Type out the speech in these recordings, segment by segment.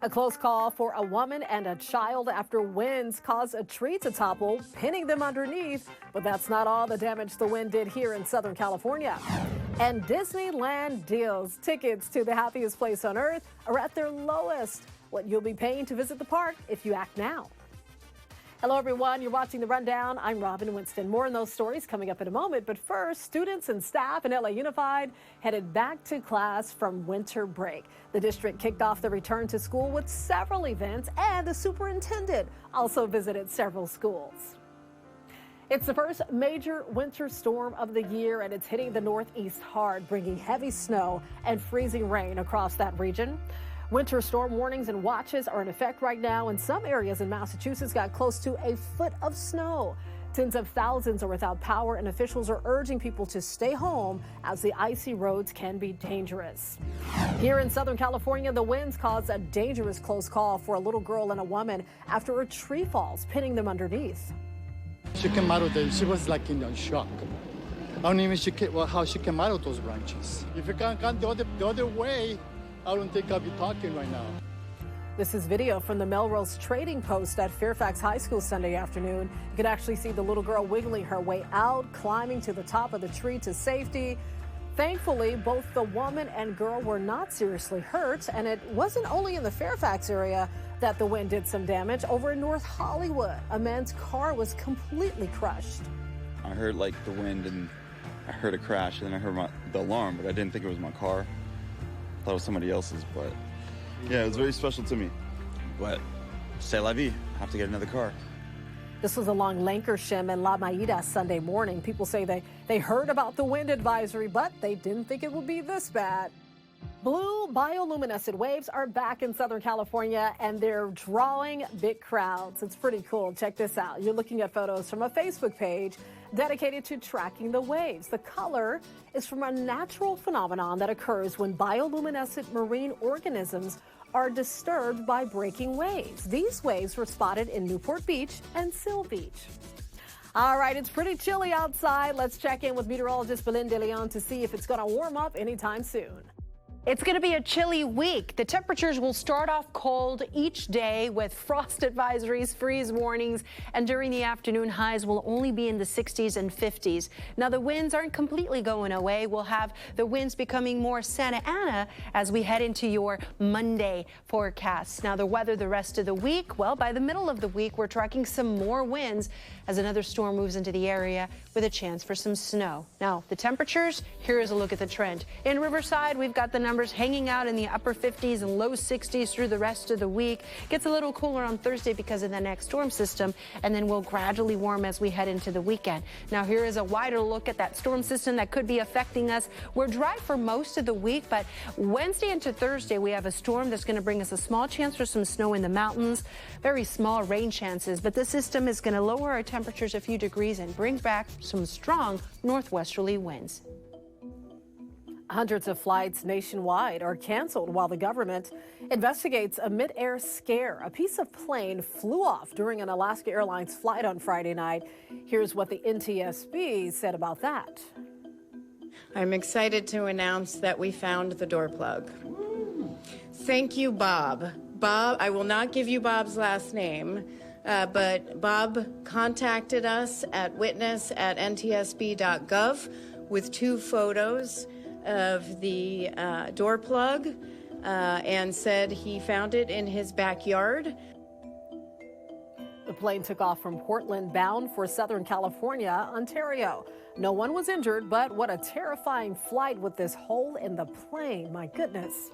A close call for a woman and a child after winds caused a tree to topple, pinning them underneath. But that's not all the damage the wind did here in Southern California. And Disneyland deals. Tickets to the happiest place on earth are at their lowest. What you'll be paying to visit the park if you act now. Hello, everyone. You're watching The Rundown. I'm Robin Winston. More on those stories coming up in a moment. But first, students and staff in LA Unified headed back to class from winter break. The district kicked off the return to school with several events, and the superintendent also visited several schools. It's the first major winter storm of the year, and it's hitting the Northeast hard, bringing heavy snow and freezing rain across that region. Winter storm warnings and watches are in effect right now, and some areas in Massachusetts got close to a foot of snow. Tens of thousands are without power, and officials are urging people to stay home as the icy roads can be dangerous. Here in Southern California, the winds caused a dangerous close call for a little girl and a woman after a tree falls, pinning them underneath. She came out of she was like in shock. I don't even how she came out of those branches. If you can't come the other way, I don't think I'll be talking right now. This is video from the Melrose Trading Post at Fairfax High School Sunday afternoon. You can actually see the little girl wiggling her way out, climbing to the top of the tree to safety. Thankfully, both the woman and girl were not seriously hurt, and it wasn't only in the Fairfax area that the wind did some damage. Over in North Hollywood, a man's car was completely crushed. I heard like the wind and I heard a crash, and then I heard the alarm, but I didn't think it was my car. I thought it was somebody else's, but yeah, it was very special to me. But c'est la vie, I have to get another car. This was along Lankershim and La Maida Sunday morning. People say they heard about the wind advisory, but they didn't think it would be this bad. Blue bioluminescent waves are back in Southern California, and they're drawing big crowds. It's pretty cool. Check this out. You're looking at photos from a Facebook page dedicated to tracking the waves. The color is from a natural phenomenon that occurs when bioluminescent marine organisms are disturbed by breaking waves. These waves were spotted in Newport Beach and Seal Beach. All right, it's pretty chilly outside. Let's check in with meteorologist Belen de Leon to see if it's going to warm up anytime soon. It's going to be a chilly week. The temperatures will start off cold each day with frost advisories, freeze warnings, and during the afternoon, highs will only be in the 60s and 50s. Now, the winds aren't completely going away. We'll have the winds becoming more Santa Ana as we head into your Monday forecast. Now, the weather the rest of the week, well, by the middle of the week, we're tracking some more winds as another storm moves into the area with a chance for some snow. Now, the temperatures, here is a look at the trend. In Riverside, we've got the numbers hanging out in the upper 50s and low 60s through the rest of the week. Gets a little cooler on Thursday because of the next storm system, and then we'll gradually warm as we head into the weekend. Now, here is a wider look at that storm system that could be affecting us. We're dry for most of the week, but Wednesday into Thursday, we have a storm that's going to bring us a small chance for some snow in the mountains, very small rain chances, but this system is going to lower our temperatures a few degrees and bring back some strong northwesterly winds. Hundreds of flights nationwide are canceled while the government investigates a mid-air scare. A piece of plane flew off during an Alaska Airlines flight on Friday night. Here's what the NTSB said about that. I'm excited to announce that we found the door plug. Thank you, Bob. Bob, I will not give you Bob's last name, but Bob contacted us at witness@ntsb.gov with 2 photos of the door plug and said he found it in his backyard. The plane took off from Portland bound for Southern California, Ontario. No one was injured, but what a terrifying flight with this hole in the plane. My goodness.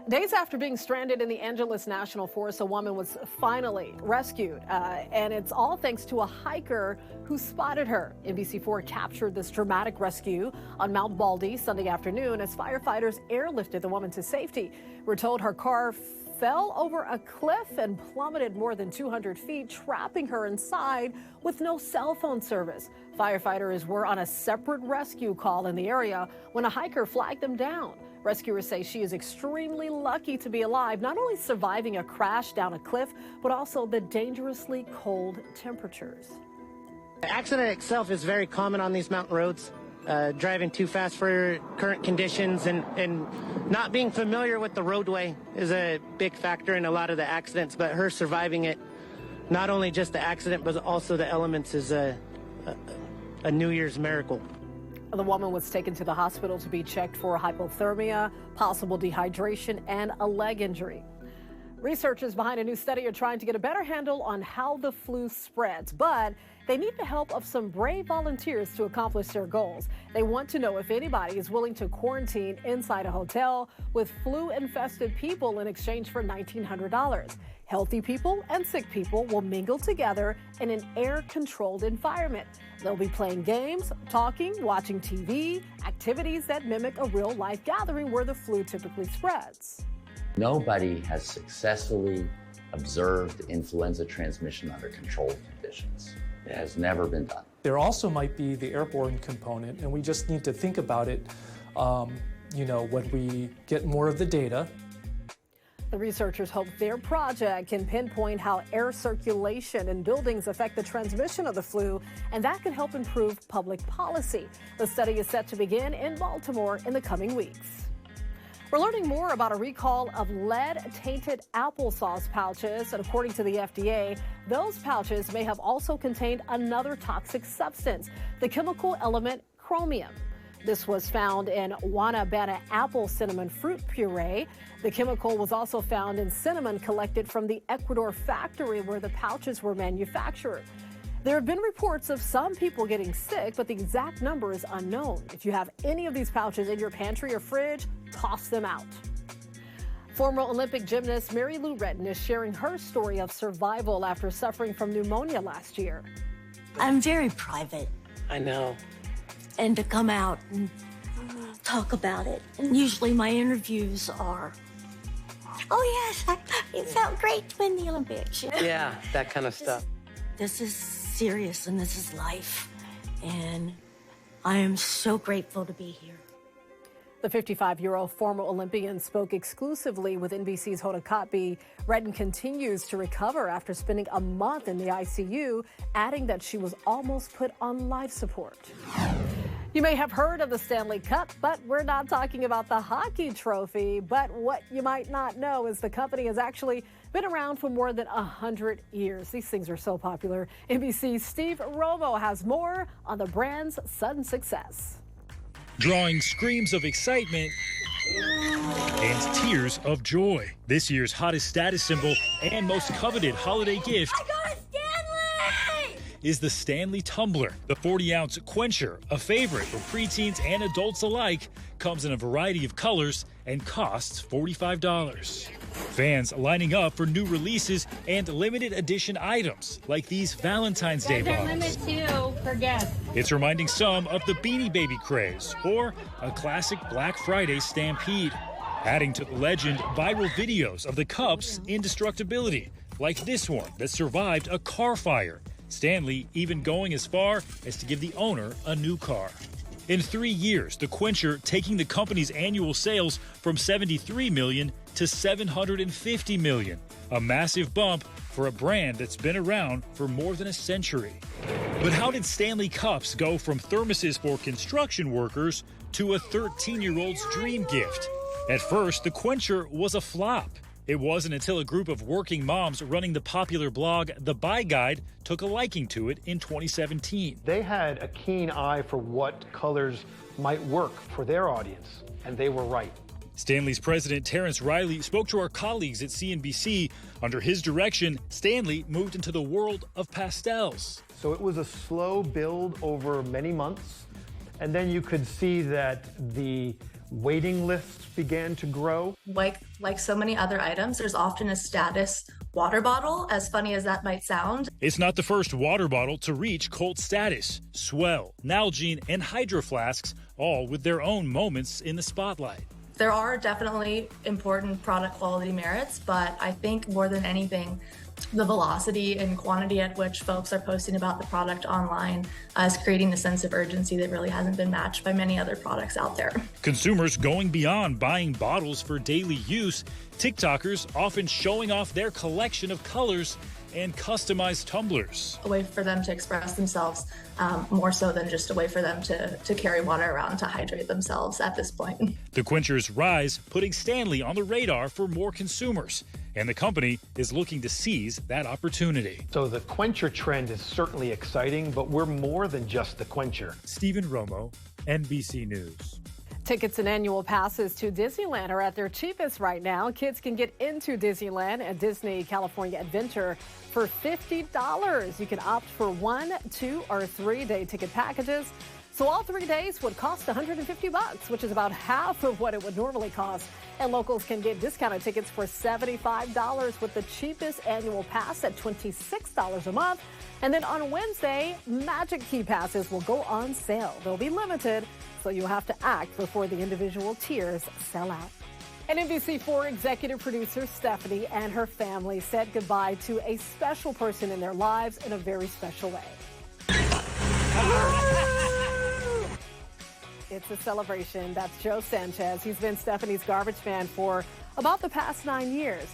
Days after being stranded in the Angeles National Forest, a woman was finally rescued, and it's all thanks to a hiker who spotted her. NBC4 captured this dramatic rescue on Mount Baldy Sunday afternoon as firefighters airlifted the woman to safety. We're told her car fell over a cliff and plummeted more than 200 feet, trapping her inside with no cell phone service. Firefighters were on a separate rescue call in the area when a hiker flagged them down. Rescuers say she is extremely lucky to be alive, not only surviving a crash down a cliff, but also the dangerously cold temperatures. The accident itself is very common on these mountain roads. driving too fast for current conditions and not being familiar with the roadway is a big factor in a lot of the accidents, but her surviving it, not only just the accident, but also the elements, is a New Year's miracle. The woman was taken to the hospital to be checked for hypothermia, possible dehydration, and a leg injury. Researchers behind a new study are trying to get a better handle on how the flu spreads, but they need the help of some brave volunteers to accomplish their goals. They want to know if anybody is willing to quarantine inside a hotel with flu-infested people in exchange for $1,900. Healthy people and sick people will mingle together in an air-controlled environment. They'll be playing games, talking, watching TV, activities that mimic a real-life gathering where the flu typically spreads. Nobody has successfully observed influenza transmission under controlled conditions. It has never been done. There also might be the airborne component, and we just need to think about it, when we get more of the data. The researchers hope their project can pinpoint how air circulation in buildings affect the transmission of the flu, and that could help improve public policy. The study is set to begin in Baltimore in the coming weeks. We're learning more about a recall of lead-tainted applesauce pouches, and according to the FDA, those pouches may have also contained another toxic substance, the chemical element chromium. This was found in Wanabana apple cinnamon fruit puree. The chemical was also found in cinnamon collected from the Ecuador factory where the pouches were manufactured. There have been reports of some people getting sick, but the exact number is unknown. If you have any of these pouches in your pantry or fridge, toss them out. Former Olympic gymnast Lou Retton is sharing her story of survival after suffering from pneumonia last year. I'm very private. I know. And to come out and talk about it. And usually my interviews are, oh yes, it felt great to win the Olympics. Yeah, that kind of stuff. This is serious and this is life. And I am so grateful to be here. The 55-year-old former Olympian spoke exclusively with NBC's Hoda Kotb. Retton continues to recover after spending a month in the ICU, adding that she was almost put on life support. You may have heard of the Stanley Cup, but we're not talking about the hockey trophy. But what you might not know is the company has actually been around for more than 100 years. These things are so popular. NBC's Steve Romo has more on the brand's sudden success. Drawing screams of excitement and tears of joy. This year's hottest status symbol and most coveted holiday gift is the Stanley Tumbler. The 40-ounce quencher, a favorite for preteens and adults alike, comes in a variety of colors and costs $45. Fans lining up for new releases and limited edition items like these Valentine's Day bottles. It's reminding some of the Beanie Baby craze or a classic Black Friday stampede. Adding to the legend, viral videos of the cup's indestructibility, like this one that survived a car fire. Stanley even going as far as to give the owner a new car. In 3 years, the quencher taking the company's annual sales from $73 million to $750 million, a massive bump for a brand that's been around for more than a century. But how did Stanley Cups go from thermoses for construction workers to a 13-year-old's dream gift? At first, the quencher was a flop. It wasn't until a group of working moms running the popular blog The Buy Guide took a liking to it in 2017. They had a keen eye for what colors might work for their audience, and they were right. Stanley's president, Terrence Riley, spoke to our colleagues at CNBC. Under his direction, Stanley moved into the world of pastels. So it was a slow build over many months, and then you could see that the waiting lists began to grow. Like so many other items, there's often a status water bottle, as funny as that might sound. It's not the first water bottle to reach cult status. Swell, Nalgene, and Hydro Flasks, all with their own moments in the spotlight. There are definitely important product quality merits, but I think more than anything, the velocity and quantity at which folks are posting about the product online is creating a sense of urgency that really hasn't been matched by many other products out there. Consumers going beyond buying bottles for daily use, TikTokers often showing off their collection of colors and customized tumblers. A way for them to express themselves more so than just a way for them to carry water around to hydrate themselves at this point. The quenchers rise, putting Stanley on the radar for more consumers. And the company is looking to seize that opportunity. So the quencher trend is certainly exciting, but we're more than just the quencher. Stephen Romo, NBC News. Tickets and annual passes to Disneyland are at their cheapest right now. Kids can get into Disneyland and Disney California Adventure for $50. You can opt for 1, 2, or 3-day ticket packages. So all 3 days would cost $150, which is about half of what it would normally cost. And locals can get discounted tickets for $75 with the cheapest annual pass at $26 a month. And then on Wednesday, Magic Key passes will go on sale. They'll be limited, so you'll have to act before the individual tiers sell out. And NBC4 executive producer Stephanie and her family said goodbye to a special person in their lives in a very special way. It's a celebration. That's Joe Sanchez. He's been Stephanie's garbage man for about the past 9 years.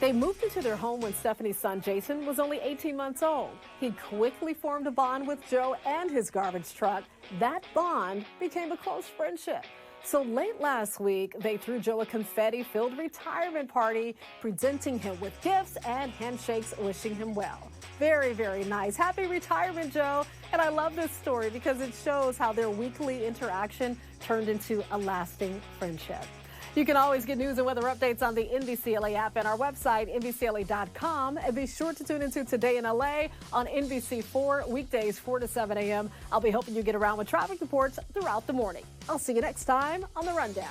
They moved into their home when Stephanie's son Jason was only 18 months old. He quickly formed a bond with Joe and his garbage truck. That bond became a close friendship. So late last week, they threw Joe a confetti-filled retirement party, presenting him with gifts and handshakes wishing him well. Very, very nice. Happy retirement, Joe. And I love this story because it shows how their weekly interaction turned into a lasting friendship. You can always get news and weather updates on the NBCLA app and our website, NBCLA.com. And be sure to tune into Today in LA on NBC4, weekdays 4 to 7 a.m. I'll be helping you get around with traffic reports throughout the morning. I'll see you next time on The Rundown.